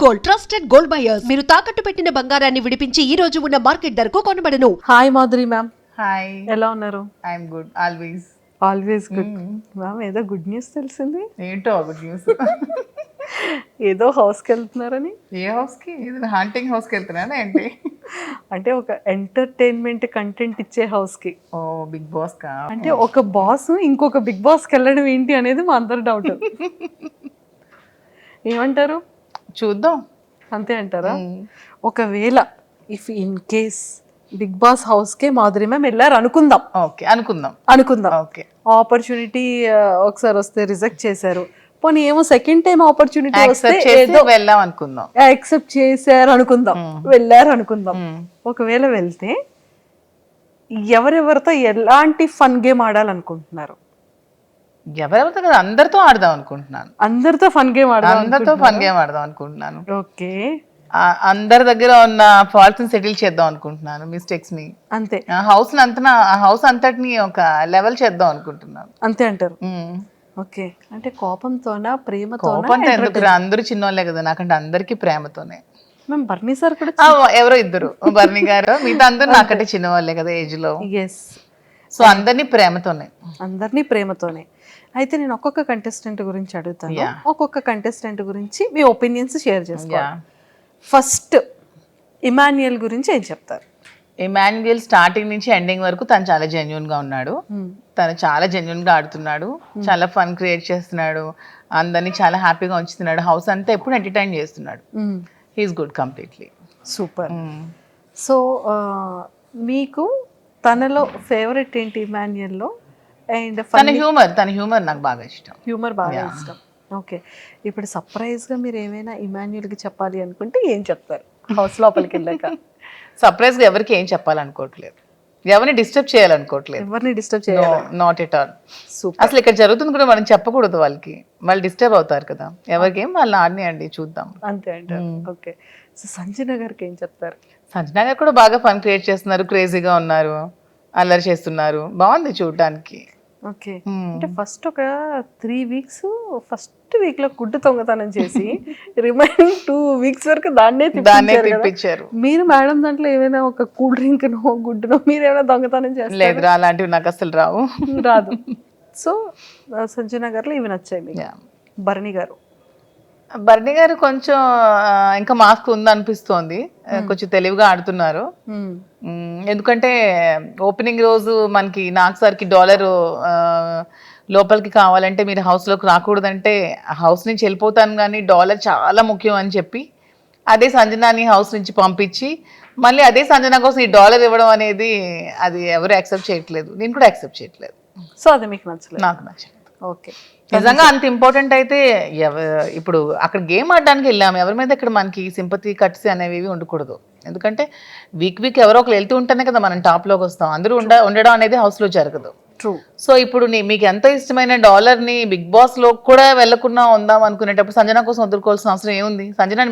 Gold, trusted gold buyers. మీరు తాకట్టు పెట్టిన బంగారాన్ని విడిపించి ఈ రోజు ఉన్న మార్కెట్ ధరకు కొనబడను. హాయ్ మాధురి మ్యామ్, హాయ్, ఎలా ఉన్నారు? I'm good always. Always good ma'am. ఏదో గుడ్ న్యూస్ తెలిసింది. ఏంటో గుడ్ న్యూస్. ఏదో హౌస్కి వెళ్తున్నారని. ఏ హౌస్కి? ఇది హాంటింగ్ హౌస్కి వెళ్తున్నానా ఏంటి? అంటే ఒక ఎంటర్టైన్మెంట్ కంటెంట్ ఇచ్చే హౌస్కి. ఓ బిగ్ బాస్ కా? అంటే ఒక బాస్ ఇంకొక బిగ్ బాస్కి వెళ్ళడం ఏంటి అనేది మా అందరి డౌట్. ఏమంటారు? చూద్దాం. అంతే అంటారా? ఒకవేళ if in case big boss హౌస్కే మాధురి మ్యామ్ వెళ్ళారు అనుకుందాం. ఓకే, అనుకుందాం. ఓకే, ఆపర్చునిటీ ఒకసారి వస్తే రిజెక్ట్ చేశారు, పోనీ ఏమో సెకండ్ టైం ఆపర్చునిటీ వస్తే ఏదో వెళ్దాం అనుకుందాం. యాక్సెప్ట్ చేశారు అనుకుందాం, వెళ్ళారు అనుకుందాం. ఒకవేళ వెళ్తే ఎవరెవరితో ఎలాంటి ఫన్ గేమ్ ఆడాలనుకుంటున్నారు? ఎవరెవరితో కదా, అందరితో ఆడదాం అనుకుంటున్నాను. అందరితో ఫన్ గేమ్ అందరితో ఫన్ గేమ్ ఆడదాం అనుకుంటున్నాను. ఓకే, అందరి దగ్గర ఉన్న ఫాల్ట్స్ ని సెటిల్ చేద్దాం అనుకుంటున్నాను, మిస్టేక్స్ ని. అంతే. హౌస్ అంతటిని ఒక లెవెల్ చేద్దాం అనుకుంటున్నాను. అంతే అంటారు. ఓకే, అంటే కోపంతోనా ప్రేమతోనా? కోపంతో ఎందుకు? అందరూ చిన్నోళ్ళే కదా, నాకంటే అందరికి ప్రేమతోనే. మేము బర్నీ సార్ కూడా ఎవరో ఇద్దరు, బర్నీ గారు, మిగతా అందరూ నాకంటే చిన్నవాళ్ళే కదా ఏజ్ లో. ఎస్, సో అందరినీ ప్రేమతోనే. అందరినీ ప్రేమతోనే. అయితే నేను ఒక్కొక్క కంటెస్టెంట్ గురించి అడుగుతాను, ఒక్కొక్క కంటెస్టెంట్ గురించి మీ ఒపీనియన్స్ షేర్ చేసుకోవాలి. ఫస్ట్ ఇమాన్యుయల్ గురించి ఏం చెప్తారు? ఇమాన్యుయల్ స్టార్టింగ్ నుంచి ఎండింగ్ వరకు తను చాలా జెన్యున్ గా ఉన్నాడు. తను చాలా జెన్యున్ గా ఆడుతున్నాడు, చాలా ఫన్ క్రియేట్ చేస్తున్నాడు, అందరినీ చాలా హ్యాపీగా ఉంచుతున్నాడు, హౌస్ అంతా ఎప్పుడు ఎంటర్టైన్ చేస్తున్నాడు. He's good completely. Super. So మీకు తనలో ఫేవరెట్ ఏంటి ఇమాన్యుయల్లో? అండ్ తన హ్యూమర్ నాకు బాగా ఇష్టం. హ్యూమర్ బాగా ఇష్టం. ఓకే, ఇప్పుడు సర్ప్రైజ్గా మీరు ఏమైనా ఇమాన్యుయల్కి చెప్పాలి అనుకుంటే ఏం చెప్తారు హౌస్ లోపలికి వెళ్ళాక? సర్ప్రైజ్గా ఎవరికి ఏం చెప్పాలనుకోవట్లేదు, ఎవరిని డిస్టర్బ్ చేయాలనుకోవట్లేదు. ఎవరిని డిస్టర్బ్ చేయాలి? Not at all. సూపర్. అసలు ఇక్కడ జరుగుతుంది కూడా మనం చెప్పకూడదు, వాళ్ళకి వాళ్ళు డిస్టర్బ్ అవుతారు కదా. ఎవరికి ఏం వాళ్ళు ఆడినాయండి, చూద్దాం. అంతే అంటారు. ఓకే, సో సంజన గారికి ఏం చెప్తారు? సంజన గారు కూడా బాగా ఫన్ క్రియేట్ చేస్తున్నారు, క్రేజీగా ఉన్నారు, అల్లరి చేస్తున్నారు, బాగుంది చూడటానికి. ఓకే, అంటే ఫస్ట్ ఒక 3 weeks ఫస్ట్ వీక్ లో గుడ్డు దొంగతనం చేసి రిమైనింగ్ 2 weeks వరకు దాన్నే తిప్పించారు. మీరు మేడం దాంట్లో ఏమైనా ఒక కూల్ డ్రింక్ నో గుడ్డునో మీరు ఏమైనా దొంగతనం చేస్తారు? లేదు, అలాంటివి నాకు అసలు రాదు. సో సంజన గారిలో ఇవి నచ్చాయి మీకు. భరణి గారు కొంచెం ఇంకా మాస్క్ ఉందనిపిస్తోంది, కొంచెం తెలివిగా ఆడుతున్నారు. ఎందుకంటే ఓపెనింగ్ రోజు మనకి నాకు సార్కి $1 లోపలికి కావాలంటే మీరు హౌస్లోకి రాకూడదంటే హౌస్ నుంచి వెళ్ళిపోతాను, కానీ $1 చాలా ముఖ్యం అని చెప్పి అదే సంజనాని హౌస్ నుంచి పంపించి మళ్ళీ అదే సంజన కోసం ఈ $1 ఇవ్వడం అనేది అది ఎవరు యాక్సెప్ట్ చేయట్లేదు, నేను కూడా యాక్సెప్ట్ చేయట్లేదు. సో అది మీకు నచ్చలేదు? నాకు నచ్చలేదు. ఓకే, నిజంగా అంత ఇంపార్టెంట్ అయితే ఇప్పుడు అక్కడ గేమ్ ఆడడానికి వెళ్ళాము, ఎవరి మీద ఇక్కడ మనకి సింపతి కట్స్ అనేవి ఉండకూడదు. ఎందుకంటే వీక్ ఎవరో ఒకరు వెళ్తూ ఉంటేనే కదా మనం టాప్లోకి వస్తాం, అందరూ ఉండడం అనేది హౌస్లో జరగదు. ట్రూ. సో ఇప్పుడు మీకు ఎంతో ఇష్టమైన $1ని బిగ్ బాస్లో కూడా వెళ్లకుండా ఉందాం అనుకునేటప్పుడు సంజన కోసం వదులుకోవాల్సిన అవసరం ఏముంది? సంజన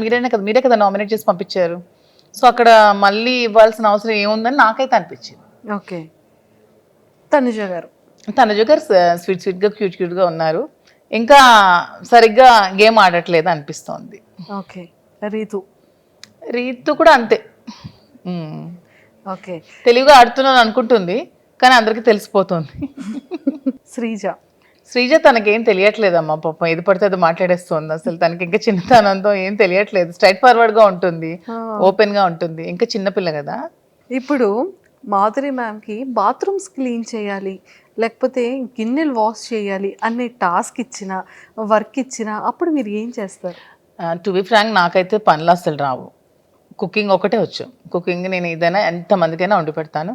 మీరే కదా నామినేట్ చేసి పంపించారు. సో అక్కడ మళ్ళీ ఇవ్వాల్సిన అవసరం ఏముందని నాకైతే అనిపించింది. ఓకే, తనుజ గారు స్వీట్గా క్యూట్గా ఉన్నారు, ఇంకా సరిగ్గా గేమ్ ఆడట్లేదు అనిపిస్తోంది. ఓకే, రీతు కూడా అంతే. ఓకే, తెలివిగా ఆడుతున్నాను అనుకుంటుంది కానీ అందరికీ తెలిసిపోతుంది. శ్రీజ తనకేం తెలియట్లేదమ్మా, పాపం ఏది పడితే అది మాట్లాడేస్తుంది. అసలు తనకి ఇంకా చిన్నతనంతో ఏం తెలియట్లేదు, స్ట్రైట్ ఫార్వర్డ్ గా ఉంటుంది, ఓపెన్ గా ఉంటుంది, ఇంకా చిన్నపిల్ల కదా. ఇప్పుడు మాధురి మ్యామ్కి బాత్రూమ్స్ క్లీన్ చేయాలి, లేకపోతే గిన్నెలు వాష్ చేయాలి అనే టాస్క్ ఇచ్చినా వర్క్ ఇచ్చినా అప్పుడు మీరు ఏం చేస్తారు? టు బి ఫ్రాంక్ నాకైతే పనులు అసలు రావు, కుకింగ్ ఒకటే వచ్చు. కుకింగ్ నేను ఏదైనా ఎంతమందికైనా వండి పెడతాను,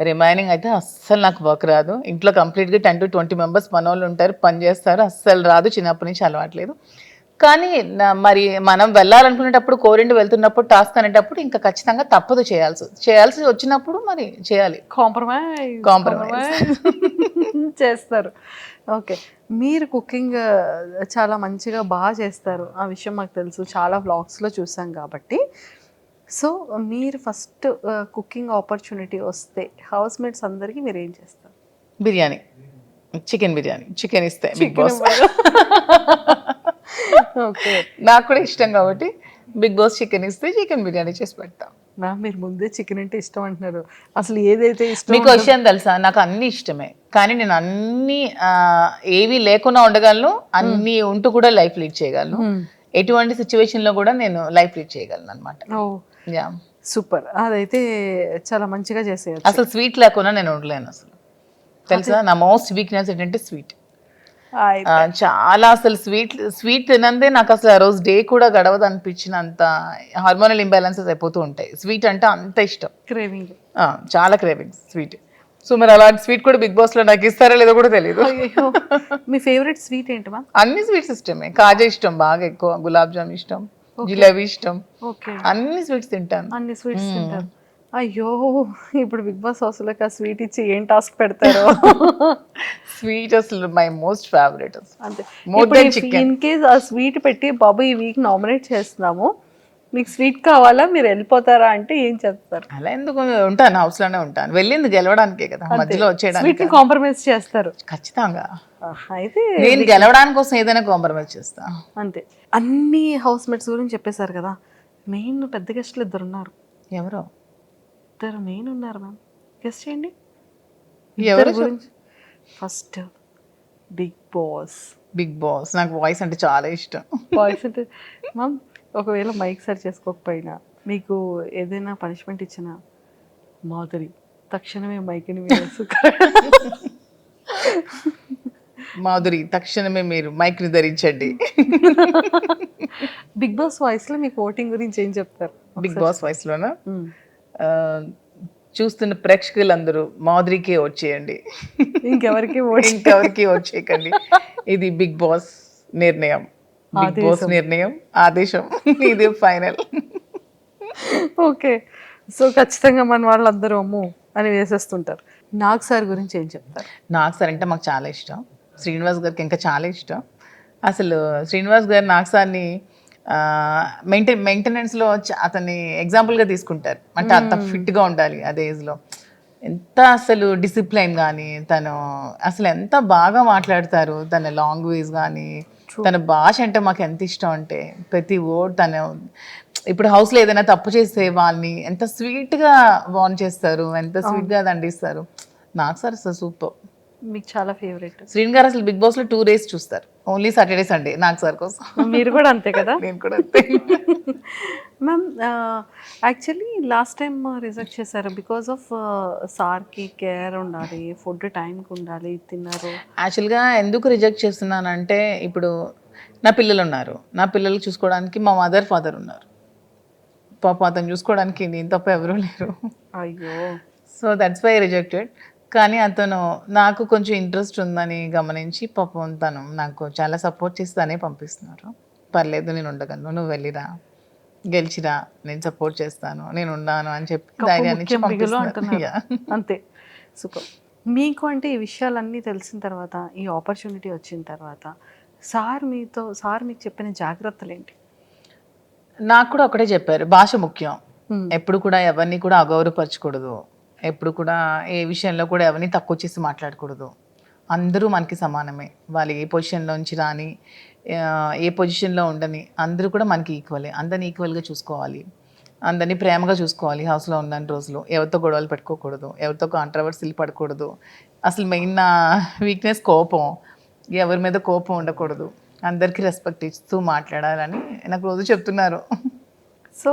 రిమైనింగ్ అయితే అస్సలు నాకు వర్క్ రాదు. ఇంట్లో కంప్లీట్గా 10 to 20 members మనోళ్ళు ఉంటారు, పని చేస్తారు, అస్సలు రాదు, చిన్నప్పటి నుంచి అలవాట్లేదు. కానీ మరి మనం వెళ్ళాలనుకునేటప్పుడు కోరిండి వెళ్తున్నప్పుడు టాస్క్ అనేటప్పుడు ఇంకా ఖచ్చితంగా తప్పదు, చేయాల్సి వచ్చినప్పుడు మరి చేయాలి. కాంప్రమైజ్ చేస్తారు. ఓకే, మీరు కుకింగ్ చాలా మంచిగా బాగా చేస్తారు, ఆ విషయం మాకు తెలుసు, చాలా వ్లాగ్స్లో చూసాం కాబట్టి. సో మీరు ఫస్ట్ కుకింగ్ ఆపర్చునిటీ వస్తే హౌస్ మేట్స్ అందరికీ మీరు ఏం చేస్తారు? చికెన్ బిర్యానీ ఇస్తే బిగ్ బాస్ ఓకే నాకు కూడా ఇష్టం కాబట్టి బిగ్ బాస్ చికెన్ ఇస్తే చికెన్ బిర్యానీ చేసి పెడతాం. మ్యామ్ మీరు ముందే చికెన్ అంటే ఇష్టం అంటున్నారు, అసలు ఏదైతే ఇష్టం మీకు విషయం తెలుసా, నాకు అన్ని ఇష్టమే, కానీ నేను అన్ని ఏవి లేకుండా ఉండగలను, అన్ని ఉంటూ కూడా లైఫ్ లీడ్ చేయగలను. ఎటువంటి సిచ్యువేషన్ లో కూడా నేను లైఫ్ లీడ్ చేయగలను అనమాట. ఓ యా, సూపర్, అదైతే చాలా మంచిగా చేసేయచ్చు. అసలు స్వీట్ లేకుండా నేను ఉండలేను అసలు. తెలుసా, నా మోస్ట్ వీక్నెస్ ఏంటంటే స్వీట్. చాలా అసలు స్వీట్ తినందే నాకు అసలు ఆ రోజు డే కూడా గడవదు అనిపించినంత హార్మోనల్ ఇంబ్యాలెన్సెస్ అయిపోతూ ఉంటాయి. స్వీట్ అంటే అంత ఇష్టం, క్రేవింగ్. చాలా క్రేవింగ్స్ స్వీట్. సో మరి అలాంటి స్వీట్ కూడా బిగ్ బాస్ లో నాకు ఇస్తారా లేదో కూడా తెలియదు. అయ్యో, మీ ఫేవరెట్ స్వీట్ ఏంటి మ్యామ్? అన్ని స్వీట్స్ ఇష్టమే, కాజా ఇష్టం బాగా ఎక్కువ, గులాబ్ జామ్ ఇష్టం, జిలేబీ ఇష్టం, ఓకే, అన్ని స్వీట్స్ తింటాను. అన్ని స్వీట్స్ తింటారు. అయ్యో, ఇప్పుడు బిగ్ బాస్ హౌస్ లోకి ఆ స్వీట్ ఇచ్చి ఏం టాస్క్ పెడతారో. స్వీట్ అసలు మై మోస్ట్ ఫేవరెట్. అంతే, more than chicken. In case ఆ స్వీట్ పెట్టి బాబు ఈ వీక్ నామినేట్ చేస్తున్నాము, మీకు స్వీట్ కావాలా, మీరు వెళ్ళిపోతారా అంటే ఏం చెప్తారు? అలా ఎందుకు ఉంటాను, హౌస్ లోనే ఉంటాను. వెళ్ళింది గెలవడానికే కదా, మధ్యలో స్వీట్ వచ్చేయడానికి ని కాంప్రమైజ్ చేస్తారు. ఖచ్చితంగా. అయితే నేను గెలవడానికి కోసం ఏదైనా కాంప్రమైజ్ చేస్తా. అంతే. అన్ని హౌస్ మేట్స్ గురించి చెప్పేశారు కదా, మెయిన్ పెద్ద గెస్ట్లు ఇద్దరు ఉన్నారు. ఎవరో ఇద్దరు మెయిన్ ఉన్నారు మ్యామ్, గెస్ట్ చేయండి. ఎవరు గురించి first Bigg Boss. Bigg Boss నాకు వాయిస్ అంటే చాలా ఇష్టం. వాయిస్ అంటే మ్యామ్, ఒకవేళ మైక్ సరి చేసుకోకపోయినా మీకు ఏదైనా పనిష్మెంట్ ఇచ్చినా మాధురి తక్షణమే మైక్ని మాధురి తక్షణమే మీరు మైక్ ని ధరించండి. బిగ్ బాస్ వాయిస్ లో మీకు ఓటింగ్ గురించి ఏం చెప్తారు? బిగ్ బాస్ వాయిస్ లోనా, చూస్తున్న ప్రేక్షకులందరూ మాధురికే ఓట్ చేయండి, ఇంకెవరికి ఇంకెవరికి ఓట్ చేయకండి. ఇది బిగ్ బాస్ నిర్ణయం, బిగ్ బాస్ నిర్ణయం, ఆదేశం, ఇది ఫైనల్. ఓకే, సో ఖచ్చితంగా మన వాళ్ళందరూ అమ్ము అని వేసేస్తుంటారు. నాగ్ సార్ గురించి ఏం చెప్తారు? నాగ్ సార్ అంటే మాకు చాలా ఇష్టం, శ్రీనివాస్ గారికి ఇంకా చాలా ఇష్టం. అసలు శ్రీనివాస్ గారు నాగ్ సార్ని మెయింటెనెన్స్లో అతన్ని ఎగ్జాంపుల్గా తీసుకుంటారు. అంటే అంత ఫిట్గా ఉండాలి అదే ఏజ్లో, ఎంత అసలు డిసిప్లైన్ కానీ, తను అసలు ఎంత బాగా మాట్లాడతారు, తన లాంగ్వేజ్ కానీ, తన భాష అంటే మాకు ఎంత ఇష్టం అంటే ప్రతి వర్డ్ తను. ఇప్పుడు హౌస్లో ఏదైనా తప్పు చేసే వాళ్ళని ఎంత స్వీట్గా వార్న్ చేస్తారు, ఎంత స్వీట్గా దండిస్తారు. నాకు సార్ అసలు సూపర్. మీకు చాలా ఫేవరెట్ శ్రీన్ గారు అసలు బిగ్ బాస్లో 2 days చూస్తారు, ఓన్లీ సాటర్డే సండే నాకు సార్ కోసం. మీరు కూడా అంతే కదా? నేను కూడా అంతే. Ma'am, actually last time reject చేశారు బికాస్ ఆఫ్ సార్కి కేర్ ఉండాలి, ఫుడ్ టైంకి ఉండాలి, తిన్నారు. యాక్చువల్గా ఎందుకు రిజెక్ట్ చేస్తున్నానంటే, ఇప్పుడు నా పిల్లలు ఉన్నారు, నా పిల్లలు చూసుకోవడానికి మా మదర్ ఫాదర్ ఉన్నారు. పాప అతను చూసుకోవడానికి నేను తప్ప ఎవరూ లేరు. అయ్యో, సో దట్స్ వై రిజెక్టెడ్. కానీ అతను నాకు కొంచెం ఇంట్రెస్ట్ ఉందని గమనించి పాపం తను నాకు చాలా సపోర్ట్ చేసి తనే పంపిస్తున్నారు. పర్లేదు నేను ఉండగలను, నువ్వు వెళ్ళిరా, గెలిచిరా, నేను సపోర్ట్ చేస్తాను, నేను ఉన్నాను అని చెప్పి ధైర్యాన్ని ఇచ్చి పంపిస్తున్నారు. అంతే, సూపర్. మీకు అంటే ఈ విషయాలన్నీ తెలిసిన తర్వాత, ఈ ఆపర్చునిటీ వచ్చిన తర్వాత సార్ మీకు చెప్పిన జాగ్రత్తలు ఏంటి? నాకు కూడా ఒకటే చెప్పారు, భాష ముఖ్యం, ఎప్పుడు కూడా ఎవరిని కూడా అగౌరవపరచకూడదు, ఎప్పుడు కూడా ఏ విషయంలో కూడా ఎవరిని తక్కువ చేసి మాట్లాడకూడదు. అందరూ మనకి సమానమే, వాళ్ళు ఏ పొజిషన్లోంచి రాని, ఏ పొజిషన్లో ఉండని, అందరూ కూడా మనకి ఈక్వలే. అందరిని ఈక్వల్గా చూసుకోవాలి, అందరినీ ప్రేమగా చూసుకోవాలి. హౌస్లో ఉన్న రోజులు ఎవరితో గొడవలు పెట్టుకోకూడదు, ఎవరితో కాంట్రవర్సీలు పడకూడదు. అసలు మెయిన్ నా వీక్నెస్ కోపం, ఎవరి మీద కోపం ఉండకూడదు, అందరికీ రెస్పెక్ట్ ఇస్తూ మాట్లాడాలని నాకు రోజు చెప్తున్నారు. సో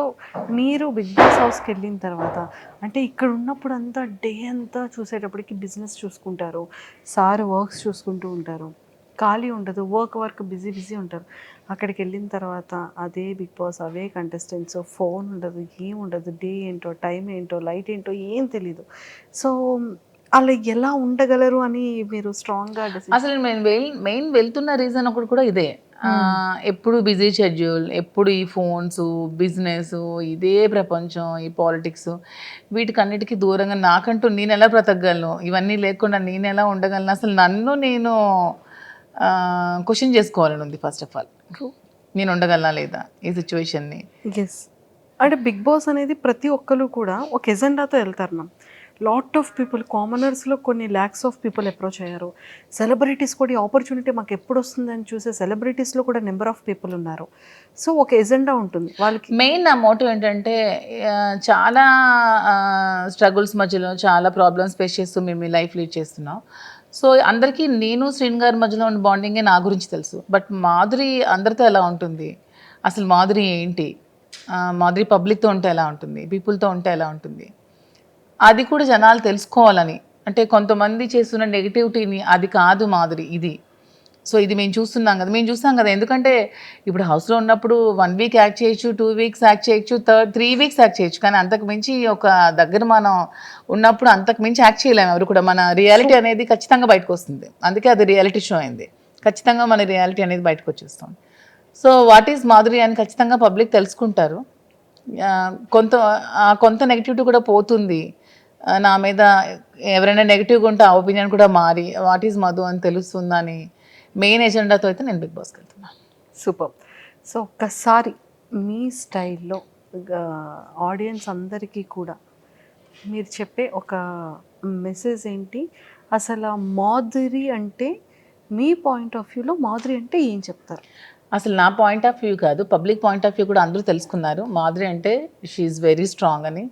మీరు బిగ్ బాస్ హౌస్కి వెళ్ళిన తర్వాత, అంటే ఇక్కడ ఉన్నప్పుడు అంతా డే అంతా చూసేటప్పటికి బిజినెస్ చూసుకుంటారు, సార్ వర్క్స్ చూసుకుంటూ ఉంటారు, ఖాళీ ఉండదు, వర్క్ బిజీ ఉంటారు. అక్కడికి వెళ్ళిన తర్వాత అదే బిగ్ బాస్, అవే కంటెస్టెంట్స్, ఫోన్ ఉండదు, ఏం ఉండదు, డే ఏంటో, టైం ఏంటో, లైట్ ఏంటో ఏం తెలీదు. సో అలా ఎలా ఉండగలరు అని మీరు స్ట్రాంగ్గా అసలు నేను మెయిన్ వెళ్తున్న రీజన్ ఒకటి కూడా ఇదే. ఎప్పుడు బిజీ షెడ్యూల్, ఎప్పుడు ఈ ఫోన్స్, బిజినెస్, ఇదే ప్రపంచం, ఈ పాలిటిక్స్, వీటికన్నిటికీ దూరంగా నాకంటూ నేను ఎలా బ్రతకగలను, ఇవన్నీ లేకుండా నేను ఎలా ఉండగలను, అసలు నన్ను నేను క్వశ్చన్ చేసుకోవాలని ఉంది. ఫస్ట్ ఆఫ్ ఆల్ నేను ఉండగలనా లేదా ఈ సిచ్యువేషన్ని. ఎస్, అంటే బిగ్ బాస్ అనేది ప్రతి ఒక్కరు కూడా ఒక ఎజెండాతో వెళ్తారు మ్యామ్. లాట్ ఆఫ్ పీపుల్ కామనర్స్లో కొన్ని ల్యాక్స్ ఆఫ్ పీపుల్ అప్రోచ్ అయ్యారు. సెలబ్రిటీస్ కూడా ఈ ఆపర్చునిటీ మాకు ఎప్పుడు వస్తుందని చూసే సెలబ్రిటీస్లో కూడా నెంబర్ ఆఫ్ పీపుల్ ఉన్నారు. సో ఒక ఎజెండా ఉంటుంది వాళ్ళకి. మెయిన్ నా మోటివ్ ఏంటంటే చాలా స్ట్రగుల్స్ మధ్యలో చాలా ప్రాబ్లమ్స్ ఫేస్ చేస్తూ మేము ఈ లైఫ్ లీడ్ చేస్తున్నాం. సో అందరికీ నేను శ్రీన్ గారి మధ్యలో ఉన్న బాండింగే నా గురించి తెలుసు. బట్ మాధురి అందరితో ఎలా ఉంటుంది, అసలు మాధురి ఏంటి, మాధురి పబ్లిక్తో ఉంటే ఎలా ఉంటుంది, పీపుల్తో ఉంటే ఎలా ఉంటుంది, అది కూడా జనాలు తెలుసుకోవాలని. అంటే కొంతమంది చేస్తున్న నెగిటివిటీని అది కాదు మాధురి ఇది. సో ఇది మేము చూస్తున్నాం కదా. ఎందుకంటే ఇప్పుడు హౌస్లో ఉన్నప్పుడు 1 వీక్ యాక్ట్ చేయొచ్చు, 2 వీక్స్ యాక్ట్ చేయొచ్చు, 3 వీక్స్ యాక్ట్ చేయొచ్చు. కానీ అంతకు మించి ఒక దగ్గర మనం ఉన్నప్పుడు అంతకు మించి యాక్ట్ చేయలేము ఎవరు కూడా. మన రియాలిటీ అనేది ఖచ్చితంగా బయటకు వస్తుంది. అందుకే అది రియాలిటీ షో అయింది. ఖచ్చితంగా మన రియాలిటీ అనేది బయటకు వచ్చేస్తాం. సో వాట్ ఈజ్ మాధురి అని ఖచ్చితంగా పబ్లిక్ తెలుసుకుంటారు. కొంత నెగిటివిటీ కూడా పోతుంది. నా మీద ఎవరైనా నెగిటివ్గా ఉంటే ఆ ఒపీనియన్ కూడా మారి వాట్ ఈజ్ మధు అని తెలుస్తుందని మెయిన్ ఎజెండాతో అయితే నేను బిగ్ బాస్కి వెళ్తున్నాను. సూపర్. సో ఒక్కసారి మీ స్టైల్లో ఆడియన్స్ అందరికీ కూడా మీరు చెప్పే ఒక మెసేజ్ ఏంటి, అసలు మాధురి అంటే మీ పాయింట్ ఆఫ్ వ్యూలో మాధురి అంటే ఏం చెప్తారు? అసలు నా పాయింట్ ఆఫ్ వ్యూ కాదు, పబ్లిక్ పాయింట్ ఆఫ్ వ్యూ కూడా అందరూ తెలుసుకున్నారు. మాధురి అంటే షీఈ్ వెరీ స్ట్రాంగ్ అని,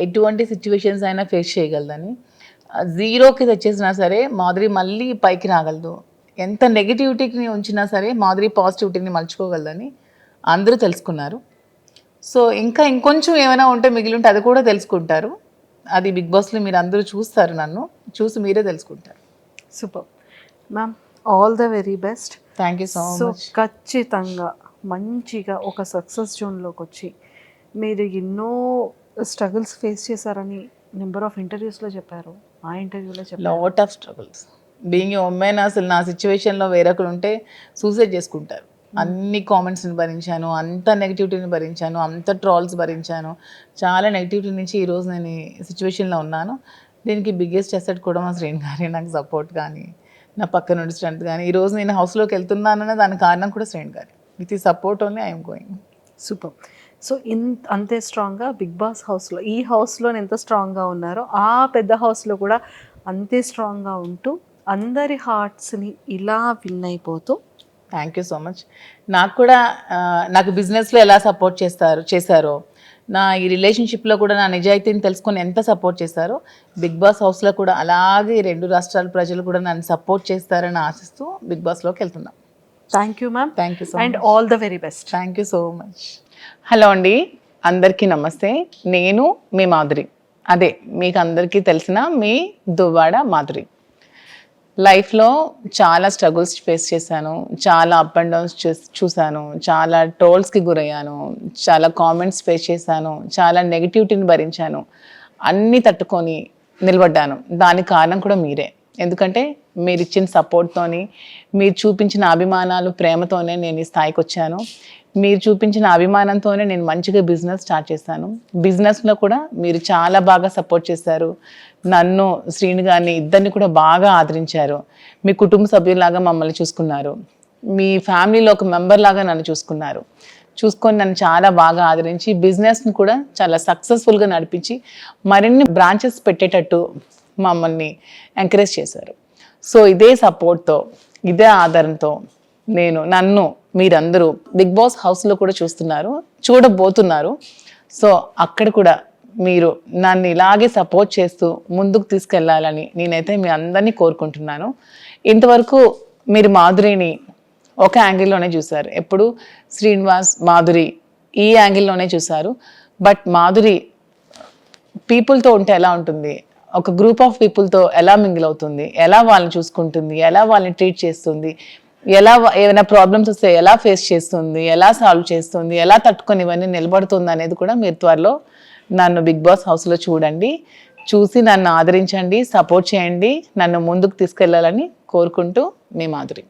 ఎటువంటి సిచ్యువేషన్స్ అయినా ఫేస్ చేయగలదని, 0కి తెచ్చేసినా సరే మాధురి మళ్ళీ పైకి రాగలదు. ఎంత నెగిటివిటీని ఉంచినా సరే మాధురి పాజిటివిటీని మలుచుకోగలదని అందరూ తెలుసుకున్నారు. సో ఇంకా ఇంకొంచెం ఏమైనా ఉంటే మిగిలి ఉంటే అది కూడా తెలుసుకుంటారు. అది బిగ్ బాస్లో మీరు అందరూ చూస్తారు, నన్ను చూసి మీరే తెలుసుకుంటారు. Super ma'am, all the very best. Thank you so much. ఖచ్చితంగా మంచిగా ఒక సక్సెస్ జోన్లోకి వచ్చి మీరు ఎన్నో స్ట్రగుల్స్ ఫేస్ చేశారని నెంబర్ ఆఫ్ ఇంటర్వ్యూస్లో చెప్పారు. ఆ ఇంటర్వ్యూలో చెప్పారు lot of struggles. Being a women అసలు నా సిచ్యువేషన్లో వేరొకరు ఉంటే సూసైడ్ చేసుకుంటారు. అన్ని కామెంట్స్ని భరించాను, అంత నెగిటివిటీని భరించాను, అంత ట్రాల్స్ భరించాను. చాలా నెగిటివిటీ నుంచి ఈరోజు నేను ఈ సిచ్యువేషన్లో ఉన్నాను. దీనికి బిగ్గెస్ట్ అసెట్ కూడా మా శ్రీన్ గారి నాకు సపోర్ట్ కానీ, నా పక్క నుండి స్ట్రెంత్ కానీ. ఈరోజు నేను హౌస్లోకి వెళ్తున్నానన్న దానికి కారణం కూడా శ్రీన్ గారి. విత్ ఈ support only I'm going. Super. So అంతే స్ట్రాంగ్గా బిగ్ బాస్ హౌస్లో, ఈ హౌస్లో ఎంత స్ట్రాంగ్గా ఉన్నారో ఆ పెద్ద హౌస్లో కూడా అంతే స్ట్రాంగ్గా ఉంటూ అందరి హార్ట్స్ని ఇలా విన్ అయిపోతూ. Thank you so much. నాకు కూడా నాకు బిజినెస్లో ఎలా సపోర్ట్ చేశారో, నా ఈ రిలేషన్షిప్లో కూడా నా నిజాయితీని తెలుసుకొని ఎంత సపోర్ట్ చేశారో, బిగ్ బాస్ హౌస్లో కూడా అలాగే 2 రాష్ట్రాల ప్రజలు కూడా నన్ను సపోర్ట్ చేస్తారని ఆశిస్తూ బిగ్ బాస్లోకి వెళ్తున్నాం. Thank you ma'am. Thank you so and much. All the very best. Thank you so much. Hello అండి, అందరికీ నమస్తే. నేను మీ మాధురి, అదే మీకు అందరికీ తెలిసిన మీ దువ్వాడ మాధురి. లైఫ్లో చాలా స్ట్రగుల్స్ ఫేస్ చేశాను, చాలా అప్ అండ్ డౌన్స్ చూశాను, చాలా ట్రోల్స్కి గురయ్యాను, చాలా కామెంట్స్ ఫేస్ చేశాను, చాలా నెగిటివిటీని భరించాను. అన్నీ తట్టుకొని నిలబడ్డాను. దానికి కారణం కూడా మీరే. ఎందుకంటే మీరు ఇచ్చిన సపోర్ట్తోని, మీరు చూపించిన అభిమానాలు, ప్రేమతోనే నేను ఈ స్థాయికి వచ్చాను. మీరు చూపించిన అభిమానంతోనే నేను మంచిగా బిజినెస్ స్టార్ట్ చేశాను. బిజినెస్లో కూడా మీరు చాలా బాగా సపోర్ట్ చేశారు. నన్ను, శ్రీను గారిని, ఇద్దరిని కూడా బాగా ఆదరించారు. మీ కుటుంబ సభ్యులాగా మమ్మల్ని చూసుకున్నారు. మీ ఫ్యామిలీలో ఒక మెంబర్ లాగా నన్ను చూసుకొని నన్ను చాలా బాగా ఆదరించి బిజినెస్ని కూడా చాలా సక్సెస్ఫుల్గా నడిపించి మరిన్ని బ్రాంచెస్ పెట్టేటట్టు మమ్మల్ని ఎంకరేజ్ చేశారు. సో ఇదే సపోర్ట్తో, ఇదే ఆదరణతో నన్ను మీరందరూ బిగ్ బాస్ హౌస్లో కూడా చూడబోతున్నారు. సో అక్కడ కూడా మీరు నన్ను ఇలాగే సపోర్ట్ చేస్తూ ముందుకు తీసుకెళ్లాలని నేనైతే మీ అందరినీ కోరుకుంటున్నాను. ఇంతవరకు మీరు మాధురిని ఒక యాంగిల్లోనే చూశారు, ఎప్పుడు శ్రీనివాస్ మాధురి ఈ యాంగిల్లోనే చూశారు. బట్ మాధురి పీపుల్తో ఉంటే ఎలా ఉంటుంది, ఒక గ్రూప్ ఆఫ్ పీపుల్తో ఎలా మింగిల్ అవుతుంది, ఎలా వాళ్ళని చూసుకుంటుంది, ఎలా వాళ్ళని ట్రీట్ చేస్తుంది, ఎలా ఏమైనా ప్రాబ్లమ్స్ వస్తే ఎలా ఫేస్ చేస్తుంది, ఎలా సాల్వ్ చేస్తుంది, ఎలా తట్టుకొని ఇవన్నీ నిలబడుతుంది అనేది కూడా మీరు త్వరలో నన్ను బిగ్ బాస్ హౌస్లో చూసి నన్ను ఆదరించండి, సపోర్ట్ చేయండి, నన్ను ముందుకు తీసుకెళ్లాలని కోరుకుంటూ మీ మాధురి.